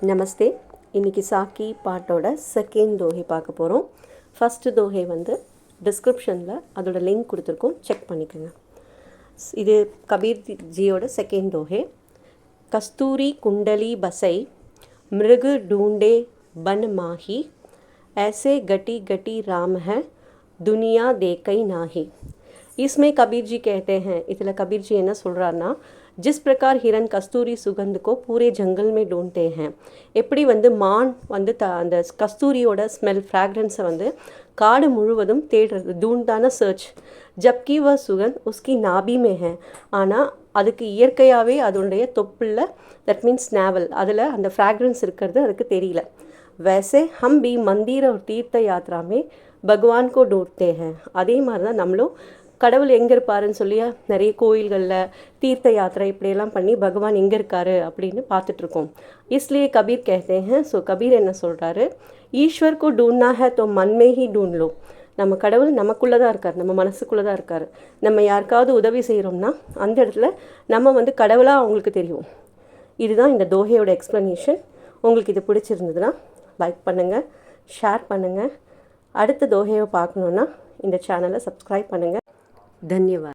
நமஸ்தே. இன்றைக்கி சாக்கி பாட்டோட செகண்ட் தோஹை பார்க்க போகிறோம். ஃபஸ்ட்டு தோஹை வந்து டிஸ்கிரிப்ஷனில் அதோட லிங்க் கொடுத்துருக்கோம், செக் பண்ணிக்கோங்க. இது கபீர் ஜியோட செகண்ட் தோஹை. கஸ்தூரி குண்டலி பசை மிருகு டூண்டே பன் மாஹி ऐसे गटी गटी राम है दुनिया देखई नाही. इसमें कबीर जी कहते हैं, इतना कबीर जी என்ன சொல்கிறாருன்னா, जिस प्रकार हिरन कस्तूरी सुगंध को पूरे जंगल में ढूंढते हैं, எப்படி வந்து மான் வந்து அந்த கஸ்தூரியோட ஸ்மெல் ஃப்ராக்ரன்ஸை வந்து காடு முழுவதும் தேடுறது, டூண்டான சர்ச். ஜப்கி வ சுகந்த் உஸ்கி நாபி மே ஹே, ஆனால் அதுக்கு இயற்கையாகவே அதனுடைய தொப்புளில், தட் மீன்ஸ் நாவல், அதில் அந்த ஃப்ராக்ரன்ஸ் இருக்கிறது அதுக்கு தெரியல. वैसे हम भी मंदिर और तीर्थ यात्रा में भगवान को ढूंढते हैं. அதே மாதிரி தான் நம்மளும் கடவுள் எங்கே இருப்பாருன்னு சொல்லி நிறைய கோயில்களில் தீர்த்த யாத்திரை இப்படியெல்லாம் பண்ணி பகவான் எங்கே இருக்காரு அப்படின்னு பார்த்துட்ருக்கோம். इसलिए கபீர் कहते हैं. ஸோ கபீர் என்ன சொல்கிறாரு, ஈஸ்வர் को ढूंढना है तो मन में ही ढूंढ लो. நம்ம கடவுள் நமக்குள்ளே தான் இருக்கார், நம்ம மனசுக்குள்ளே தான் இருக்கார். நம்ம யாருக்காவது உதவி செய்கிறோம்னா அந்த இடத்துல நம்ம வந்து கடவுளாக அவங்களுக்கு தெரியும். இதுதான் இந்த தோஹையோட எக்ஸ்ப்ளனேஷன். உங்களுக்கு இது பிடிச்சிருந்ததுன்னா லைக் பண்ணுங்கள், ஷேர் பண்ணுங்கள். அடுத்த தோஹையை பார்க்கணுன்னா இந்த சேனலை சப்ஸ்கிரைப் பண்ணுங்கள். தன்யவாத்.